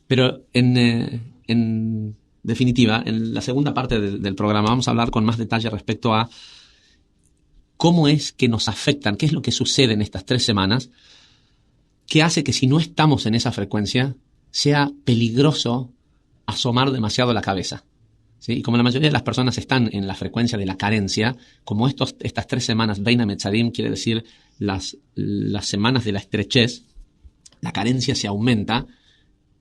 Pero en definitiva, en la segunda parte del programa vamos a hablar con más detalle respecto a cómo es que nos afectan, qué es lo que sucede en estas 3 semanas, que hace que si no estamos en esa frecuencia sea peligroso asomar demasiado la cabeza. ¿Sí? Y como la mayoría de las personas están en la frecuencia de la carencia, como estas 3 semanas, Beina Metzarim, quiere decir las semanas de la estrechez, la carencia se aumenta,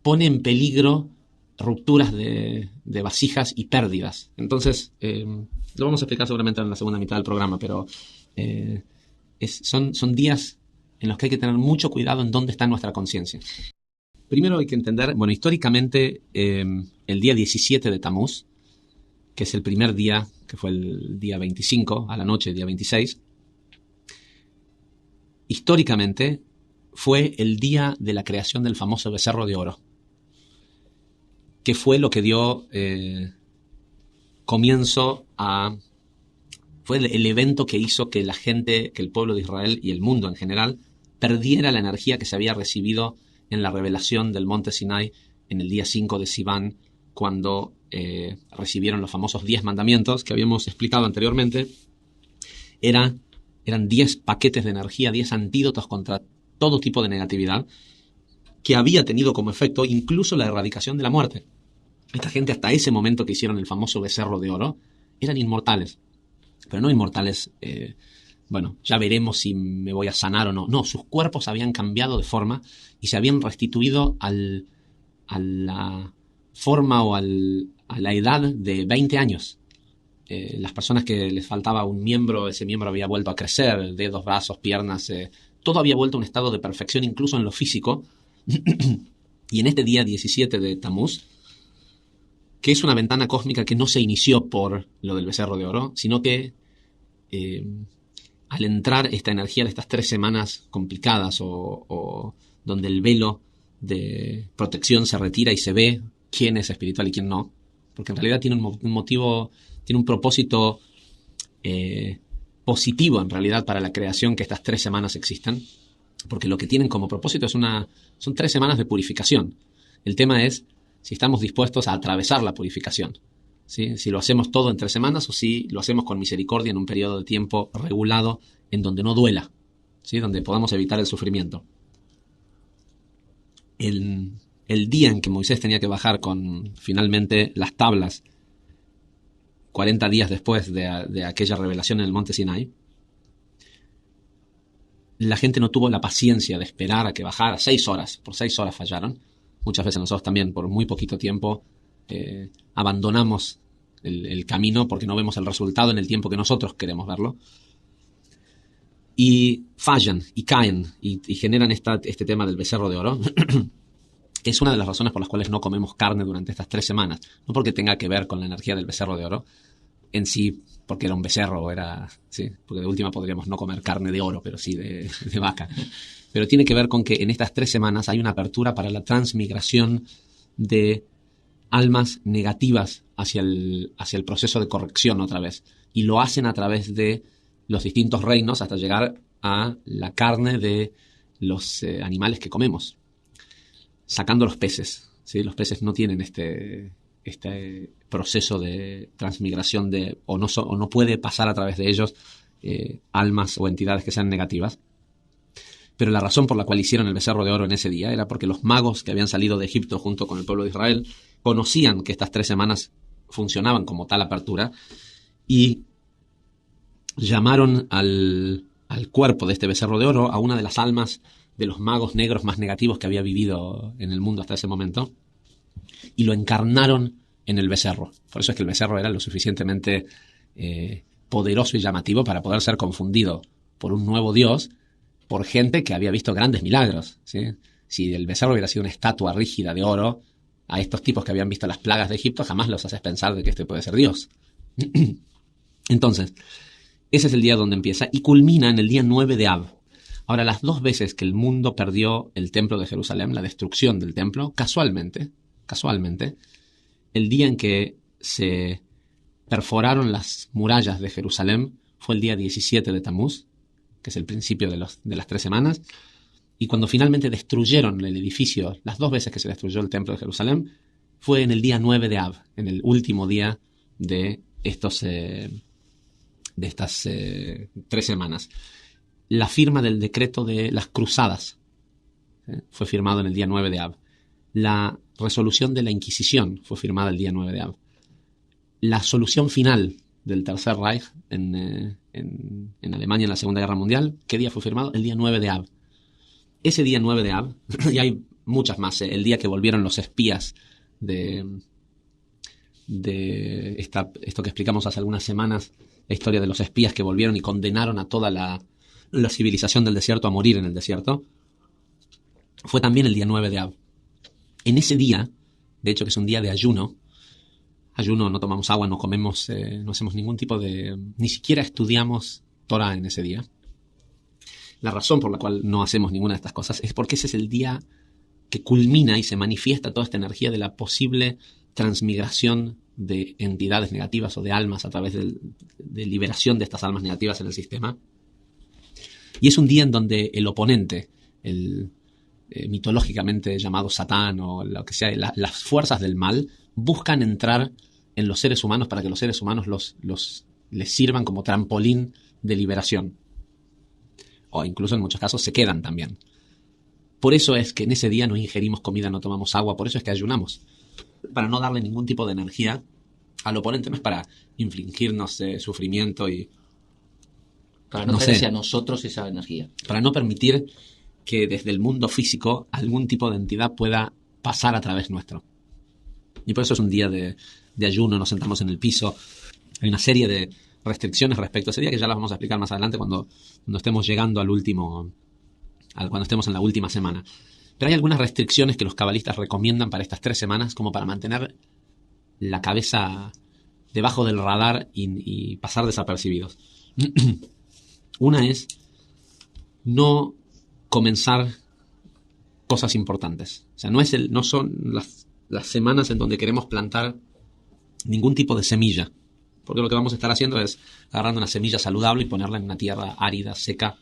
pone en peligro rupturas de vasijas y pérdidas. Entonces, lo vamos a explicar seguramente en la segunda mitad del programa, pero son días en los que hay que tener mucho cuidado en dónde está nuestra conciencia. Primero hay que entender, bueno, históricamente el día 17 de Tamuz, que es el primer día, que fue el día 25, a la noche, el día 26, históricamente fue el día de la creación del famoso becerro de oro, que fue lo que dio comienzo a... Fue el evento que hizo que la gente, que el pueblo de Israel y el mundo en general, perdiera la energía que se había recibido en la revelación del monte Sinai en el día 5 de Sivan, cuando recibieron los famosos 10 mandamientos que habíamos explicado anteriormente. Eran 10 paquetes de energía, 10 antídotos contra todo tipo de negatividad, que había tenido como efecto incluso la erradicación de la muerte. Esta gente, hasta ese momento que hicieron el famoso becerro de oro, eran inmortales. Pero no inmortales, bueno, ya veremos si me voy a sanar o no. No, sus cuerpos habían cambiado de forma y se habían restituido a la forma o a la edad de 20 años. Las personas que les faltaba un miembro, ese miembro había vuelto a crecer, dedos, brazos, piernas, todo había vuelto a un estado de perfección, incluso en lo físico. Y en este día 17 de Tamuz, que es una ventana cósmica que no se inició por lo del becerro de oro, sino que al entrar esta energía de estas 3 semanas complicadas o donde el velo de protección se retira y se ve quién es espiritual y quién no, porque en realidad tiene un motivo, tiene un propósito positivo en realidad para la creación que estas 3 semanas existan, porque lo que tienen como propósito son 3 semanas de purificación. El tema es si estamos dispuestos a atravesar la purificación, ¿sí? Si lo hacemos todo en 3 semanas o si lo hacemos con misericordia en un periodo de tiempo regulado en donde no duela, ¿sí? Donde podamos evitar el sufrimiento. El día en que Moisés tenía que bajar con finalmente las tablas, 40 días después de aquella revelación en el monte Sinai, la gente no tuvo la paciencia de esperar a que bajara. 6 horas, por 6 horas fallaron. Muchas veces nosotros también por muy poquito tiempo abandonamos el camino porque no vemos el resultado en el tiempo que nosotros queremos verlo. Y fallan y caen y generan este tema del becerro de oro. Es una de las razones por las cuales no comemos carne durante estas 3 semanas. No porque tenga que ver con la energía del becerro de oro en sí, porque era un becerro, ¿sí? Porque de última podríamos no comer carne de oro, pero sí de vaca. Pero tiene que ver con que en estas 3 semanas hay una apertura para la transmigración de almas negativas hacia el proceso de corrección otra vez. Y lo hacen a través de los distintos reinos hasta llegar a la carne de los animales que comemos. Sacando los peces, ¿sí? Los peces no tienen este proceso de transmigración o no puede pasar a través de ellos almas o entidades que sean negativas. Pero la razón por la cual hicieron el becerro de oro en ese día era porque los magos que habían salido de Egipto junto con el pueblo de Israel conocían que estas 3 semanas funcionaban como tal apertura y llamaron al cuerpo de este becerro de oro a una de las almas de los magos negros más negativos que había vivido en el mundo hasta ese momento y lo encarnaron en el becerro. Por eso es que el becerro era lo suficientemente poderoso y llamativo para poder ser confundido por un nuevo dios por gente que había visto grandes milagros, ¿sí? Si el becerro hubiera sido una estatua rígida de oro, a estos tipos que habían visto las plagas de Egipto jamás los haces pensar de que este puede ser Dios. Entonces, ese es el día donde empieza y culmina en el día 9 de Av. Ahora, las 2 veces que el mundo perdió el templo de Jerusalén, la destrucción del templo, casualmente, el día en que se perforaron las murallas de Jerusalén fue el día 17 de Tamuz, que es el principio de las 3 semanas, Y cuando finalmente destruyeron el edificio, las 2 veces que se destruyó el templo de Jerusalén, fue en el día 9 de Av, en el último día de estas 3 semanas. La firma del decreto de las cruzadas fue firmado en el día 9 de Av. La resolución de la Inquisición fue firmada el día 9 de Av. La solución final del Tercer Reich en Alemania en la Segunda Guerra Mundial, ¿qué día fue firmado? El día 9 de Av. Ese día 9 de Av, y hay muchas más, el día que volvieron los espías de esto que explicamos hace algunas semanas, la historia de los espías que volvieron y condenaron a toda la civilización del desierto a morir en el desierto, fue también el día 9 de Av. En ese día, de hecho que es un día de ayuno, no tomamos agua, no comemos, no hacemos ningún tipo de... ni siquiera estudiamos Torah en ese día. La razón por la cual no hacemos ninguna de estas cosas es porque ese es el día que culmina y se manifiesta toda esta energía de la posible transmigración de entidades negativas o de almas a través de liberación de estas almas negativas en el sistema. Y es un día en donde el oponente, el mitológicamente llamado Satán o lo que sea, las fuerzas del mal buscan entrar en los seres humanos para que los seres humanos les sirvan como trampolín de liberación. O incluso en muchos casos se quedan también. Por eso es que en ese día no ingerimos comida, no tomamos agua, por eso es que ayunamos. Para no darle ningún tipo de energía al oponente, no es para infligirnos sufrimiento y... Para no traer hacia nosotros esa energía. Para no permitir que desde el mundo físico algún tipo de entidad pueda pasar a través nuestro. Y por eso es un día de ayuno, nos sentamos en el piso. Hay una serie de restricciones respecto a ese día que ya las vamos a explicar más adelante cuando estemos llegando cuando estemos en la última semana. Pero hay algunas restricciones que los cabalistas recomiendan para estas 3 semanas como para mantener la cabeza debajo del radar y pasar desapercibidos. Una es no comenzar cosas importantes. O sea, no son las semanas en donde queremos plantar ningún tipo de semilla. Porque lo que vamos a estar haciendo es agarrando una semilla saludable y ponerla en una tierra árida, seca,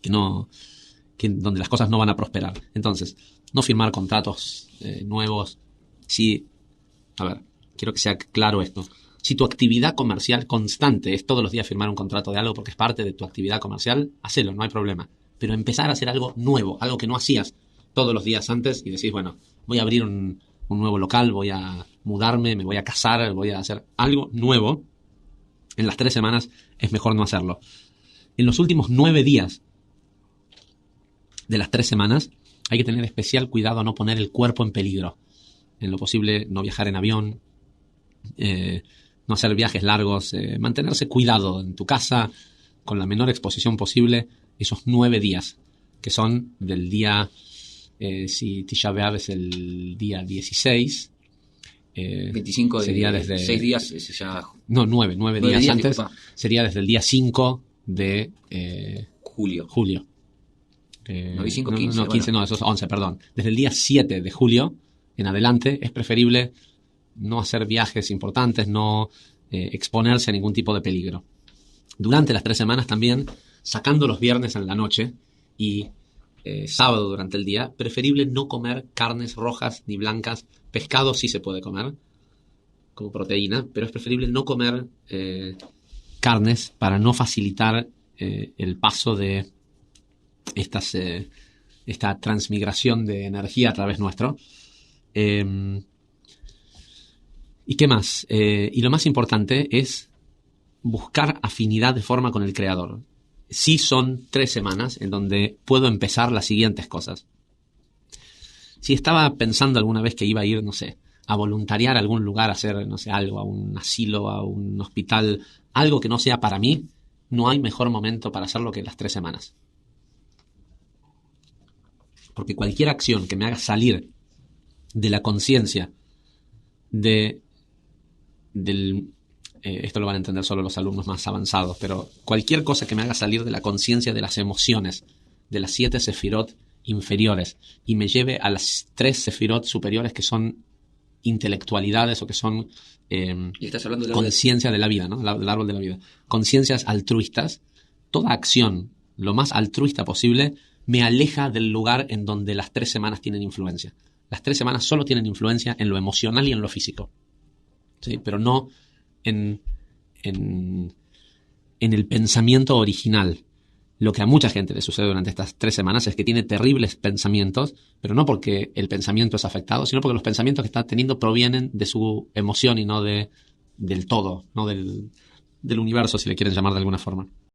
donde las cosas no van a prosperar. Entonces, no firmar contratos nuevos. Quiero que sea claro esto. Si tu actividad comercial constante es todos los días firmar un contrato de algo porque es parte de tu actividad comercial, hacelo, no hay problema. Pero empezar a hacer algo nuevo, algo que no hacías todos los días antes y decís, bueno, voy a abrir un nuevo local, voy a mudarme, me voy a casar, voy a hacer algo nuevo, en las 3 semanas es mejor no hacerlo. En los últimos 9 días de las 3 semanas hay que tener especial cuidado a no poner el cuerpo en peligro. En lo posible no viajar en avión, no hacer viajes largos, mantenerse cuidado en tu casa con la menor exposición posible esos 9 días, que son del día, si Tisha B'Av es el día 16, 25 sería desde 6 días ya... No, 9 días antes, disculpa. Sería desde el día 5 de julio. No, 5, 15. No, 15 bueno. No, eso es 11, perdón. Desde el día 7 de julio en adelante es preferible no hacer viajes importantes, no exponerse a ningún tipo de peligro. Durante las 3 semanas también, sacando los viernes en la noche y sábado durante el día, preferible no comer carnes rojas ni blancas. Pescado sí se puede comer como proteína, pero es preferible no comer carnes para no facilitar el paso de esta transmigración de energía a través nuestro. ¿Y qué más? Y lo más importante es buscar afinidad de forma con el Creador. Sí son 3 semanas en donde puedo empezar las siguientes cosas. Si estaba pensando alguna vez que iba a ir, no sé, a voluntariar a algún lugar, a hacer, no sé, algo, a un asilo, a un hospital, algo que no sea para mí, no hay mejor momento para hacerlo que las 3 semanas. Porque cualquier acción que me haga salir de la conciencia esto lo van a entender solo los alumnos más avanzados, pero cualquier cosa que me haga salir de la conciencia de las emociones, de las 7 sefirot inferiores, y me lleve a las 3 sefirot superiores que son intelectualidades o que son conciencia de la vida, ¿no? Del árbol de la vida. Conciencias altruistas. Toda acción lo más altruista posible me aleja del lugar en donde las 3 semanas tienen influencia. Las 3 semanas solo tienen influencia en lo emocional y en lo físico, ¿sí? Pero no en el pensamiento original. Lo que a mucha gente le sucede durante estas 3 semanas es que tiene terribles pensamientos, pero no porque el pensamiento es afectado, sino porque los pensamientos que está teniendo provienen de su emoción y no del todo, no del universo, si le quieren llamar de alguna forma.